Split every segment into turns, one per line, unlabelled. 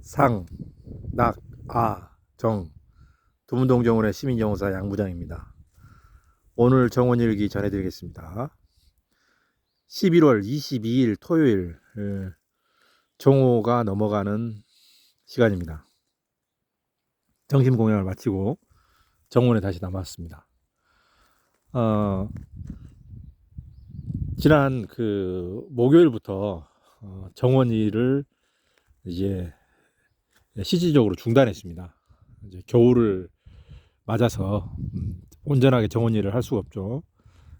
상, 낙, 아, 정 두문동정원의 시민정원사 양부장입니다. 오늘 정원일기 전해드리겠습니다. 11월 22일 토요일 정오가 넘어가는 시간입니다. 정심 공연을 마치고 정원에 다시 남았습니다. 지난 목요일부터 정원일을 이제 시기적으로 중단했습니다. 이제 겨울을 맞아서 온전하게 정원 일을 할 수가 없죠.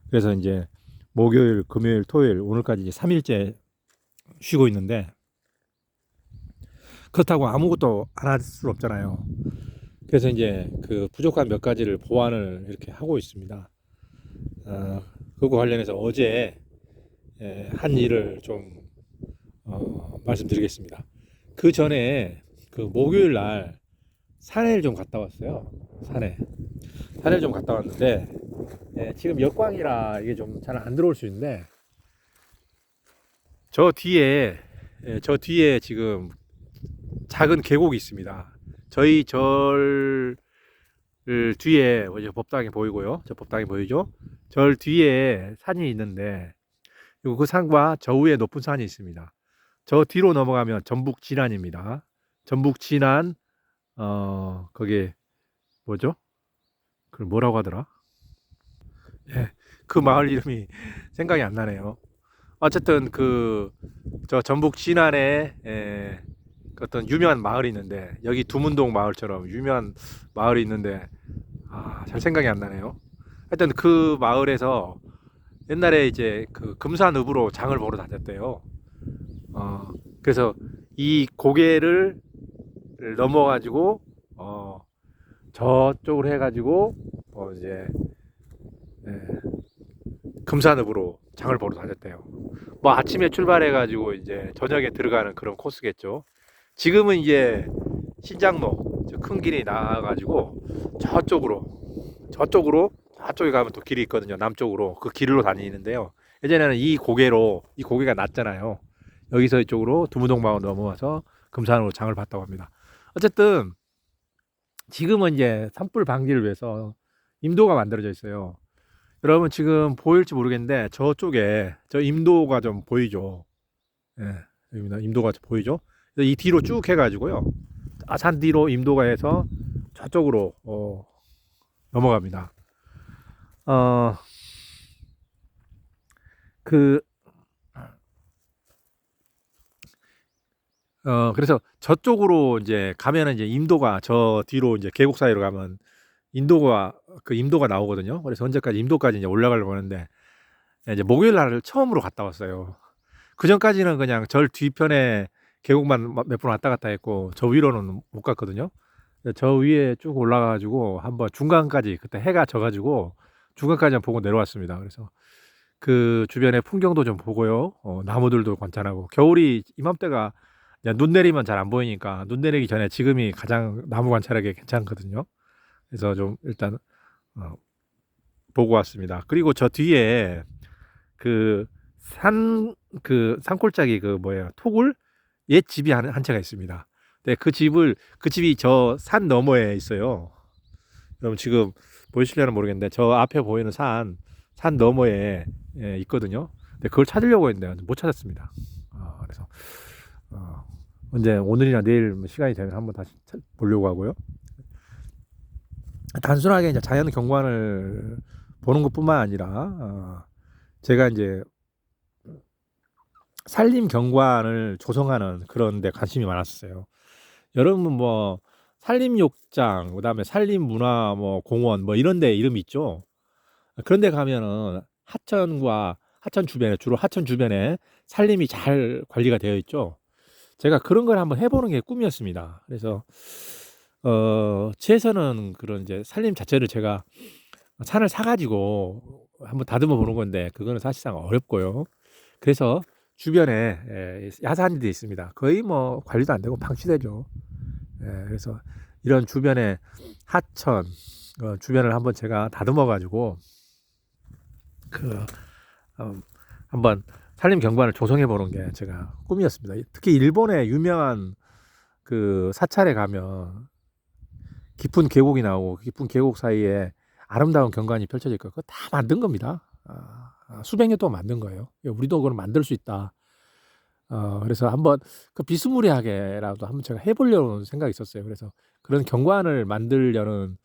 그래서 이제 목요일, 금요일, 토요일 오늘까지 이제 3일째 쉬고 있는데, 그렇다고 아무것도 안 할 수 없잖아요. 그래서 이제 그 부족한 몇 가지를 보완을 이렇게 하고 있습니다. 그거 관련해서 어제 한 일을 좀 말씀드리겠습니다. 그 전에 그 목요일 날 산에를 좀 갔다 왔어요. 산에 좀 갔다 왔는데, 지금 역광이라 이게 좀 잘 안 들어올 수 있는데, 저 뒤에 지금 작은 계곡이 있습니다. 저희 절 뒤에 이제 법당이 보이고요. 저 법당이 보이죠? 절 뒤에 산이 있는데, 그리고 그 산과 저 위에 높은 산이 있습니다. 저 뒤로 넘어가면 전북 진안입니다. 전북 진안, 거기 뭐죠? 그걸 뭐라고 하더라? 예, 그 마을 이름이 생각이 안 나네요. 어쨌든 저 전북 진안에 그 어떤 유명한 마을이 있는데, 여기 두문동 마을처럼 유명한 마을이 있는데, 잘 생각이 안 나네요. 하여튼 그 마을에서 옛날에 이제 그 금산읍으로 장을 보러 다녔대요. 그래서 이 고개를 넘어가지고 저쪽으로 해가지고 이제 금산읍으로 장을 보러 다녔대요. 뭐 아침에 출발해가지고 이제 저녁에 들어가는 그런 코스겠죠. 지금은 이제 신장로 저 큰 길이 나와가지고 저쪽에 가면 또 길이 있거든요. 남쪽으로 그 길로 다니는데요. 예전에는 이 고개가 낮잖아요. 여기서 이쪽으로 두무동마을 넘어와서 금산으로 장을 봤다고 합니다. 어쨌든 지금은 이제 산불 방지를 위해서 임도가 만들어져 있어요. 여러분 지금 보일지 모르겠는데 저쪽에 저 임도가 좀 보이죠? 예, 여기다 임도가 보이죠? 이 뒤로 쭉 해가지고요. 산 뒤로 임도가 해서 저쪽으로 넘어갑니다. 어, 그, 그래서 저쪽으로 이제 가면은 이제 임도가 저 뒤로 이제 계곡 사이로 가면 임도가 나오거든요. 그래서 언제까지 임도까지 이제 올라가려고 하는데, 이제 목요일 날을 처음으로 갔다 왔어요. 그 전까지는 그냥 절 뒤편에 계곡만 몇 번 왔다 갔다 했고, 저 위로는 못 갔거든요. 저 위에 쭉 올라가가지고 한번 중간까지, 그때 해가 져가지고 중간까지 보고 내려왔습니다. 그래서 그 주변의 풍경도 좀 보고요. 나무들도 관찰하고, 겨울이 이맘때가 그냥 눈 내리면 잘 안 보이니까 눈 내리기 전에 지금이 가장 나무 관찰하기 괜찮거든요. 그래서 좀 일단 어, 보고 왔습니다. 그리고 저 뒤에 그 산골짜기 그 뭐예요, 토굴 옛 집이 한 채가 있습니다. 네, 그 집이 저 산 너머에 있어요. 여러분 지금 보이시려나 모르겠는데 저 앞에 보이는 산 너머에 있거든요. 근데 그걸 찾으려고 했는데 못 찾았습니다. 그래서 언제 오늘이나 내일 뭐 시간이 되면 한번 다시 보려고 하고요. 단순하게 이제 자연 경관을 보는 것뿐만 아니라 제가 이제 산림 경관을 조성하는 그런 데 관심이 많았어요. 여러분 뭐 산림욕장, 그다음에 산림문화 뭐 공원 뭐 이런 데 이름 있죠. 그런 데 가면은 하천 주변에, 주로 하천 주변에 산림이 잘 관리가 되어 있죠. 제가 그런 걸 한번 해보는 게 꿈이었습니다. 그래서 최선은 그런 이제 산림 자체를 제가 산을 사가지고 한번 다듬어 보는 건데, 그거는 사실상 어렵고요. 그래서 주변에 야산이 돼 있습니다. 거의 뭐 관리도 안 되고 방치되죠. 그래서 이런 주변에 하천 주변을 한번 제가 다듬어 가지고 그 한번 산림 경관을 조성해 보는 게 제가 꿈이었습니다. 특히 일본의 유명한 그 사찰에 가면 깊은 계곡이 나오고 깊은 계곡 사이에 아름다운 경관이 펼쳐질 거예요. 그거 다 만든 겁니다. 수백 년 동안 만든 거예요. 우리도 그걸 만들 수 있다. 그래서 한번 그 비스무리하게라도 한번 제가 해보려는 생각이 있었어요. 그래서 그런 경관을 만들려는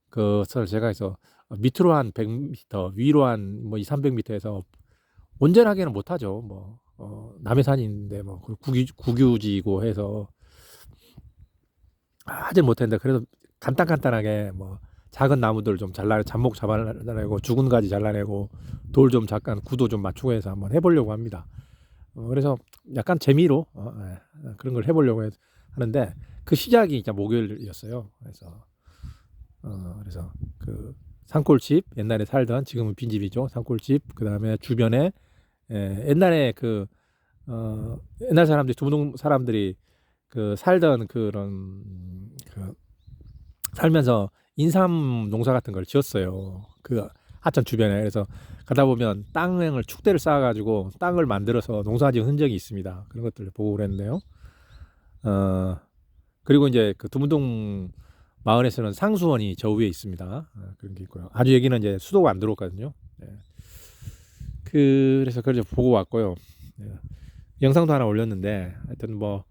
그것을 제가 해서 밑으로 한 100m, 위로 한 뭐 2, 300m에서 온전하게는 못하죠. 뭐 남해 산인데 뭐 국유지고 해서 하진 못했는데 그래도 간단하게 뭐 작은 나무들 좀 잘라 잡목 잘라내고 죽은 가지 잘라내고 돌 좀 잠깐 구도 좀 맞추고 해서 한번 해보려고 합니다. 그래서 약간 재미로 그런 걸 해보려고 하는데 그 시작이 진짜 목요일이었어요. 그래서 그 산골집 옛날에 살던 지금은 빈집이죠. 산골집 그 다음에 주변에 옛날에 옛날 사람들이 두문동 사람들이 그 살던 그런 그 살면서 인삼 농사 같은 걸 지었어요. 그 하천 주변에. 그래서 가다 보면 땅을 축대를 쌓아가지고 땅을 만들어서 농사지은 흔적이 있습니다. 그런 것들을 보고 그랬는데요. 그리고 이제 그 두문동 마을에서는 상수원이 저 위에 있습니다. 그런 게 있고요. 아주 여기는 이제 수도가 안 들어왔거든요. 네. 그래서 그걸 보고 왔고요. 네. 영상도 하나 올렸는데 하여튼 뭐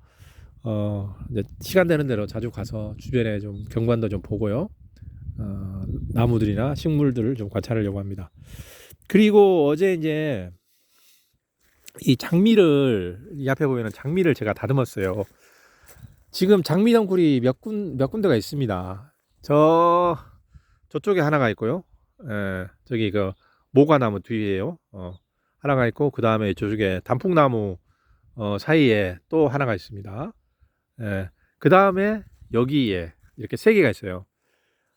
이제 시간 되는 대로 자주 가서 주변에 좀 경관도 좀 보고요. 나무들이나 식물들을 좀 관찰하려고 합니다. 그리고 어제 이제 이 장미를 이 앞에 보면은 장미를 제가 다듬었어요. 지금 장미 덩굴이 몇 군데가 있습니다. 저쪽에 하나가 있고요. 저기 그 모과나무 뒤에요. 하나가 있고 그 다음에 저쪽에 단풍나무 사이에 또 하나가 있습니다. 그 다음에 여기에 이렇게 세 개가 있어요.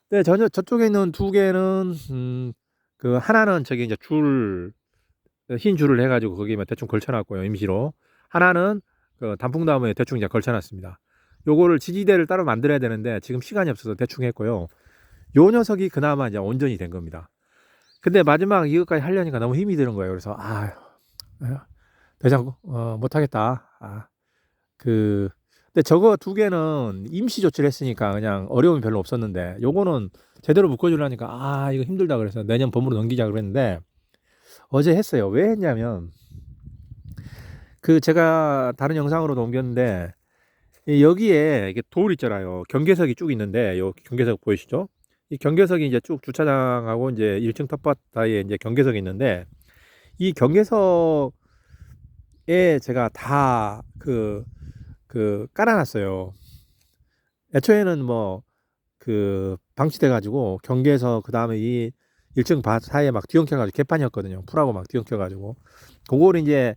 근데 저쪽에 있는 두 개는 그 하나는 저기 이제 흰 줄을 해가지고 거기에 대충 걸쳐놨고요, 임시로. 하나는 그 단풍나무에 대충 이제 걸쳐놨습니다. 요거를 지지대를 따로 만들어야 되는데 지금 시간이 없어서 대충 했고요. 요 녀석이 그나마 이제 온전히 된 겁니다. 근데 마지막 이것까지 하려니까 너무 힘이 드는 거예요. 그래서 대장 못하겠다. 근데 저거 두 개는 임시 조치를 했으니까 그냥 어려움이 별로 없었는데 요거는 제대로 묶어주려니까 이거 힘들다 그래서 내년 봄으로 넘기자 그랬는데 어제 했어요. 왜 했냐면 그 제가 다른 영상으로도 옮겼는데 여기에 이게 돌 있잖아요. 경계석이 쭉 있는데 요 경계석 보이시죠? 이 경계석이 이제 쭉 주차장하고 이제 1층 텃밭 사이에 이제 경계석이 있는데 이 경계석에 제가 다 깔아놨어요. 애초에는 뭐 방치돼 가지고 경계석 그 다음에 이 1층 밭 사이에 막 뒤엉켜 가지고 개판이었거든요. 풀하고 막 뒤엉켜 가지고 그거를 이제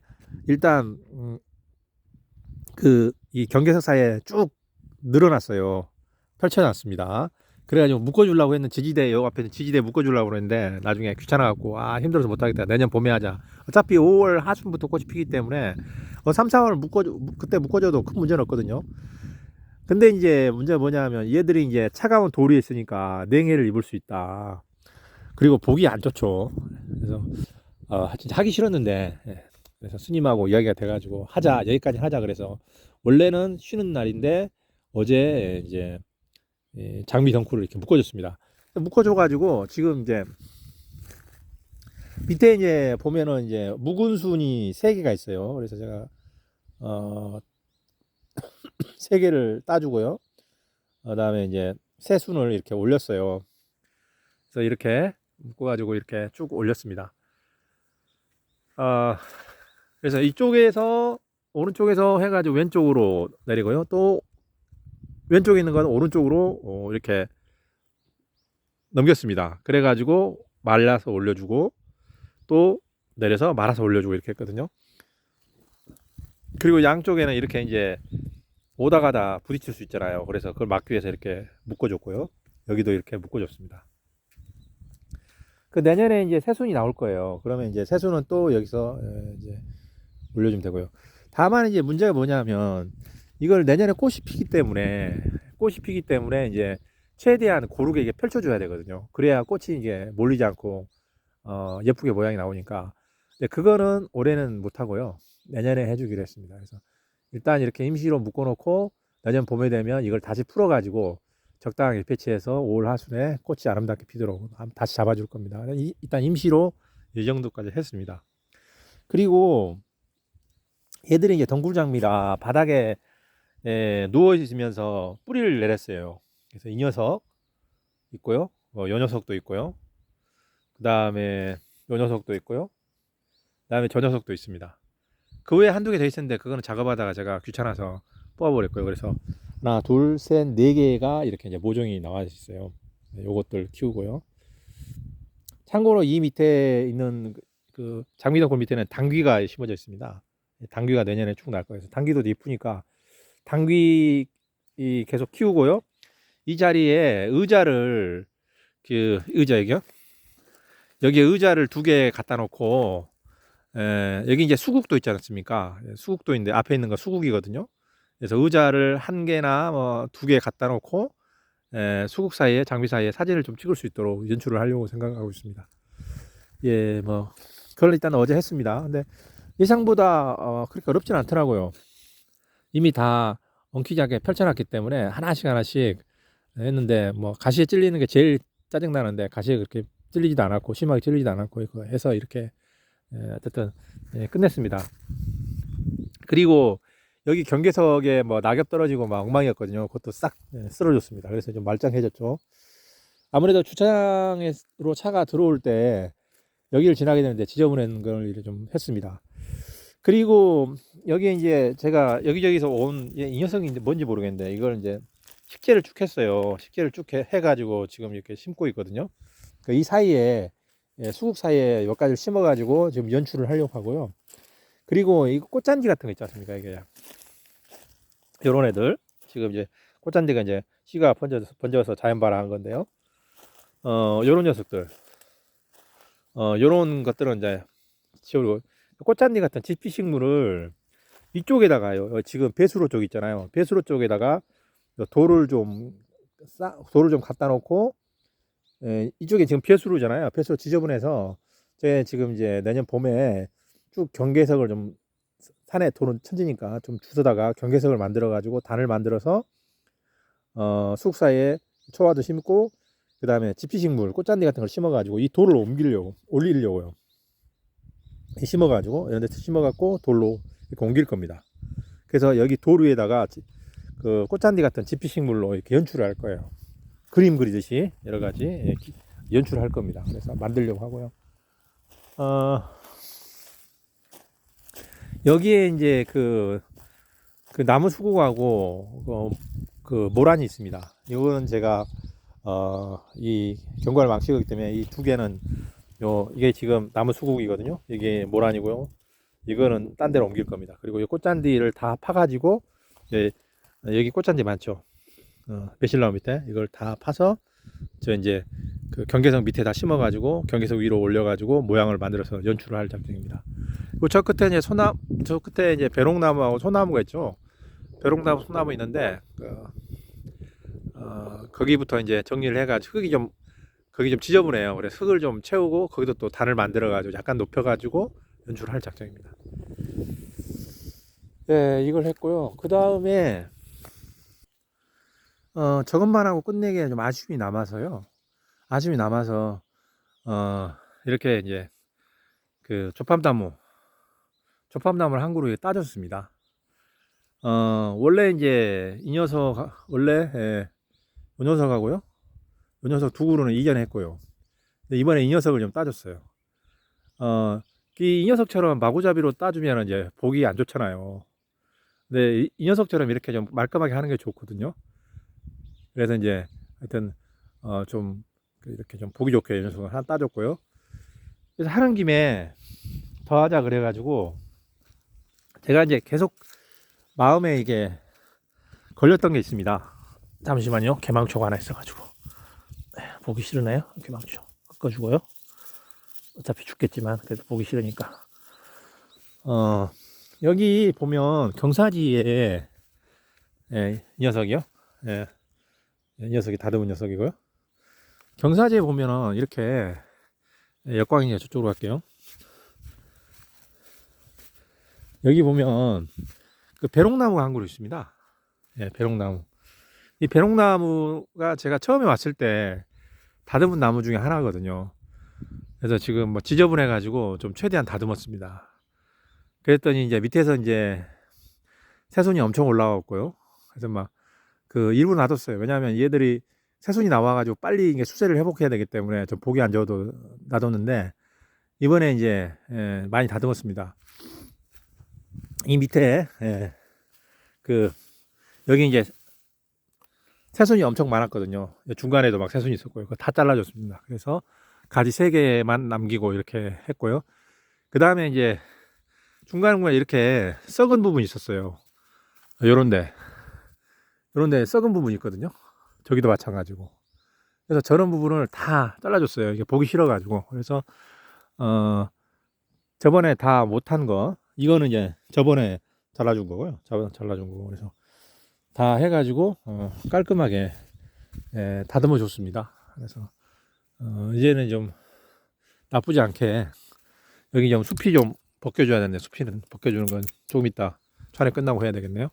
일단 이 경계석 사이에 쭉 늘어났어요. 펼쳐놨습니다. 그래가지고 묶어주려고 했는 지지대 요 앞에 지지대 묶어주려고 그랬는데 나중에 귀찮아갖고 힘들어서 못하겠다. 내년 봄에 하자. 어차피 5월 하순부터 꽃이 피기 때문에 3, 4월 그때 묶어줘도 큰 문제는 없거든요. 근데 이제 문제가 뭐냐면 얘들이 이제 차가운 돌이 있으니까 냉해를 입을 수 있다. 그리고 보기 안 좋죠. 그래서 진짜 하기 싫었는데 그래서 스님하고 이야기가 돼가지고 여기까지 하자 그래서 원래는 쉬는 날인데 어제 이제 장미 덩쿨을 이렇게 묶어줬습니다. 묶어줘가지고 지금 이제 밑에 이제 보면은 이제 묵은 순이 3개가 있어요. 그래서 제가 3개를 따주고요. 그다음에 이제 새 순을 이렇게 올렸어요. 그래서 이렇게 묶어가지고 이렇게 쭉 올렸습니다. 그래서 이쪽에서 오른쪽에서 해가지고 왼쪽으로 내리고요. 또 왼쪽에 있는 건 오른쪽으로 이렇게 넘겼습니다. 그래가지고 말라서 올려주고 또 내려서 말아서 올려주고 이렇게 했거든요. 그리고 양쪽에는 이렇게 이제 오다 가다 부딪힐 수 있잖아요. 그래서 그걸 막기 위해서 이렇게 묶어줬고요. 여기도 이렇게 묶어줬습니다. 내년에 이제 새순이 나올 거예요. 그러면 이제 새순은 또 여기서 이제 올려주면 되고요. 다만 이제 문제가 뭐냐면 이걸 내년에 꽃이 피기 때문에 이제 최대한 고르게 이게 펼쳐줘야 되거든요. 그래야 꽃이 이게 몰리지 않고 예쁘게 모양이 나오니까. 근데 그거는 올해는 못 하고요. 내년에 해주기로 했습니다. 그래서 일단 이렇게 임시로 묶어놓고 내년 봄에 되면 이걸 다시 풀어가지고 적당하게 배치해서 올 하순에 꽃이 아름답게 피도록 다시 잡아줄 겁니다. 일단 임시로 이 정도까지 했습니다. 그리고 얘들이 이제 덩굴장미라 바닥에 누워 있으면서 뿌리를 내렸어요. 그래서 이 녀석 있고요. 요 녀석도 있고요. 그 다음에 요 녀석도 있고요. 그 다음에 저 녀석도 있습니다. 그 외에 한두 개 더 있었는데 그거는 작업하다가 제가 귀찮아서 뽑아버렸고요. 그래서 하나, 둘, 셋, 네 개가 이렇게 이제 모종이 나와 있어요. 요것들 키우고요. 참고로 이 밑에 있는 그 장미덩굴 밑에는 당귀가 심어져 있습니다. 당귀가 내년에 쭉 날 거예요. 당귀도 이쁘니까 당귀 계속 키우고요. 이 자리에 의자를 의자 여기에 의자를 2개 갖다 놓고 여기 이제 수국도 있지 않습니까? 수국도 있는데 앞에 있는 거 수국이거든요. 그래서 의자를 1개나 뭐 2개 갖다 놓고 수국 사이에 장미 사이에 사진을 좀 찍을 수 있도록 연출을 하려고 생각하고 있습니다. 예, 뭐 그걸 일단 어제 했습니다. 근데 예상보다 그렇게 어렵진 않더라고요. 이미 다 엉키자게 펼쳐놨기 때문에 하나씩 했는데 뭐 가시에 찔리는 게 제일 짜증 나는데 가시에 그렇게 찔리지도 않았고 심하게 찔리지도 않았고 이거 해서 이렇게 어쨌든 끝냈습니다. 그리고 여기 경계석에 뭐 낙엽 떨어지고 막 엉망이었거든요. 그것도 싹 쓸어줬습니다. 그래서 좀 말짱해졌죠. 아무래도 주차장으로 차가 들어올 때 여기를 지나게 되는데 지저분한 걸 좀 했습니다. 그리고 여기 이제 제가 여기저기서 온 이 녀석이 이제 뭔지 모르겠는데 이걸 이제 식재를 쭉 했어요. 식재를 쭉 해가지고 지금 이렇게 심고 있거든요. 이 사이에 수국 사이에 몇 가지를 심어가지고 지금 연출을 하려고 하고요. 그리고 이 꽃잔디 같은 거 있지 않습니까? 이게 요런 애들 지금 이제 꽃잔디가 이제 씨가 번져서 자연발화한 건데요. 요런 녀석들 요런 것들은 이제 지우고 꽃잔디 같은 지피식물을 이쪽에다가요. 지금 배수로 쪽 있잖아요. 배수로 쪽에다가 돌을 좀 갖다 놓고 이쪽에 지금 배수로잖아요. 배수로 지저분해서 제 지금 이제 내년 봄에 쭉 경계석을 좀 산에 돌은 천지니까 좀 주워다가 경계석을 만들어 가지고 단을 만들어서 쑥 사이에 초화도 심고 그 다음에 지피식물 꽃잔디 같은 걸 심어 가지고 이 돌을 올리려고요. 심어 가지고 이런 데 심어 갖고 돌로 이렇게 옮길 겁니다. 그래서 여기 돌 위에다가 그 꽃잔디 같은 지피식물로 이렇게 연출을 할 거예요. 그림 그리듯이 여러 가지 연출을 할 겁니다. 그래서 만들려고 하고요. 여기에 이제 그 나무 수국하고 그 모란이 있습니다. 이거는 제가 이 경과를 망치기 때문에 이 2개는 이게 지금 나무 수국이거든요. 이게 모란이고요. 이거는 딴 데로 옮길 겁니다. 그리고 이 꽃잔디를 다 파가지고 여기 꽃잔디 많죠. 매실나무 밑에 이걸 다 파서 저 이제 그 경계석 밑에 다 심어가지고 경계석 위로 올려가지고 모양을 만들어서 연출을 할 작정입니다. 그리고 저 끝에 이제 저 끝에 이제 배롱나무하고 소나무가 있죠. 배롱나무, 소나무 있는데 거기부터 이제 정리를 해가지고 거기 좀 지저분해요. 그래서 흙을 좀 채우고 거기도 또 단을 만들어가지고 약간 높여가지고 연출을 할 작정입니다. 네, 이걸 했고요. 그 다음에 저것만 하고 끝내기에 좀 아쉬움이 남아서요. 아쉬움이 남아서 이렇게 이제 그 조팝나무를 한 그루에 따졌습니다. 원래 이제 이 녀석 원래 이 녀석하고요. 이 녀석 2그루는 이전에 했고요. 근데 이번에 이 녀석을 좀 따졌어요. 이 녀석처럼 마구잡이로 따주면 이제 보기 안 좋잖아요. 근데 이 녀석처럼 이렇게 좀 말끔하게 하는 게 좋거든요. 그래서 이제 하여튼 좀 이렇게 좀 보기 좋게 이 녀석을 하나 따줬고요. 그래서 하는 김에 더 하자 그래가지고 제가 이제 계속 마음에 이게 걸렸던 게 있습니다. 잠시만요. 개망초가 하나 있어가지고 보기 싫으네요. 개망초 꺾어주고요. 어차피 죽겠지만 그래도 보기 싫으니까 여기 보면 경사지에 이 녀석이요. 이 녀석이 다듬은 녀석이고요. 경사지에 보면은 이렇게 역광이 저쪽으로 갈게요. 여기 보면 그 배롱나무가 한 그루 있습니다. 예, 배롱나무. 이 배롱나무가 제가 처음에 왔을 때 다듬은 나무 중에 하나거든요. 그래서 지금 뭐 지저분해 가지고 좀 최대한 다듬었습니다. 그랬더니 이제 밑에서 이제 새순이 엄청 올라왔고요. 그래서 막 그 일부 놔뒀어요. 왜냐하면 얘들이 새순이 나와가지고 빨리 이게 수세를 회복해야 되기 때문에 좀 보기 안 좋아도 놔뒀는데 이번에 이제 많이 다듬었습니다. 이 밑에 그 여기 이제 새순이 엄청 많았거든요. 중간에도 막 새순이 있었고요. 그거 다 잘라줬습니다. 그래서 가지 3개만 남기고 이렇게 했고요. 그 다음에 이제 중간중간에 이렇게 썩은 부분이 있었어요. 요런데 썩은 부분이 있거든요. 저기도 마찬가지고. 그래서 저런 부분을 다 잘라줬어요. 이게 보기 싫어가지고. 그래서 저번에 다 못한 거, 이거는 이제 저번에 잘라준 거고요. 잘라준 거고. 그래서 다 해가지고 깔끔하게 다듬어 줬습니다. 그래서 이제는 좀 나쁘지 않게 여기 좀 숲이 좀 벗겨줘야 되는데 숲이는 벗겨주는 건 조금 이따 촬영 끝나고 해야 되겠네요.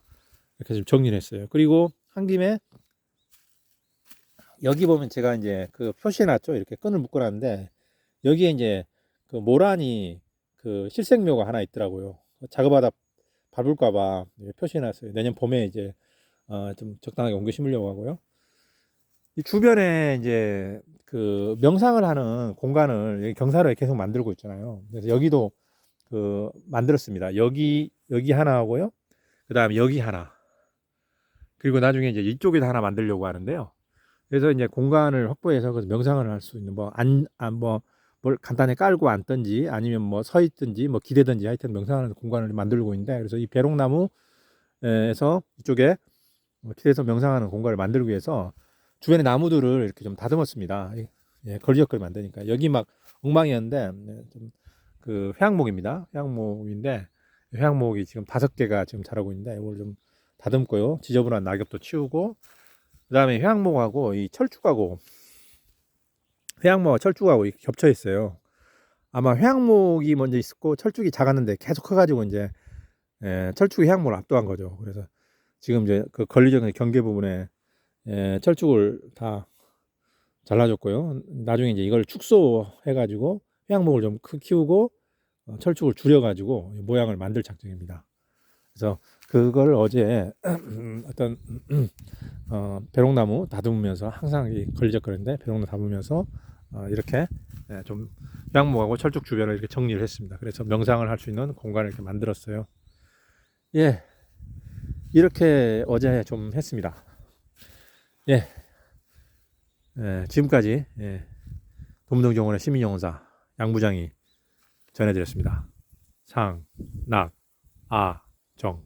이렇게 좀 정리를 했어요. 그리고 한 김에 여기 보면 제가 이제 그 표시해 놨죠. 이렇게 끈을 묶어 놨는데 여기에 이제 그 모란이 그 실생묘가 하나 있더라고요. 작업하다 밟을까봐 표시해 놨어요. 내년 봄에 이제 좀 적당하게 옮겨 심으려고 하고요. 이 주변에 이제 그 명상을 하는 공간을 경사로 계속 만들고 있잖아요. 그래서 여기도 그 만들었습니다. 여기 하나 하고요. 그 다음에 여기 하나. 그리고 나중에 이제 이쪽에도 하나 만들려고 하는데요. 그래서 이제 공간을 확보해서 그 명상을 할 수 있는 뭘 간단히 깔고 앉든지 아니면 뭐 서 있든지 뭐 기대든지 하여튼 명상하는 공간을 만들고 있는데 그래서 이 배롱나무에서 이쪽에 기대서 명상하는 공간을 만들기 위해서 주변에 나무들을 이렇게 좀 다듬었습니다. 예, 걸리적거리 만드니까 여기 막 엉망이었는데 좀 그 회양목입니다. 회양목인데 회양목이 지금 5개가 지금 자라고 있는데 이걸 좀 다듬고요. 지저분한 낙엽도 치우고 그 다음에 회양목하고 이 철쭉하고 회양목과 철쭉하고 이렇게 겹쳐 있어요. 아마 회양목이 먼저 있었고 철쭉이 작았는데 계속 커가지고 이제 철쭉이 회양목을 압도한 거죠. 그래서 지금 이제 그 권리적인 경계 부분에 철쭉을 다 잘라줬고요. 나중에 이제 이걸 축소해가지고 회양목을 좀 키우고 철쭉을 줄여가지고 모양을 만들 작정입니다. 그래서 그걸 어제 어떤 배롱나무 다듬으면서 항상 걸리적거리는데 배롱나무 다듬으면서 이렇게 좀 회양목하고 철쭉 주변을 이렇게 정리를 했습니다. 그래서 명상을 할 수 있는 공간을 이렇게 만들었어요. 예, 이렇게 어제 좀 했습니다. 예, 지금까지 도문동정원의 시민영혼사 양부장이 전해드렸습니다. 상, 낙, 아, 정.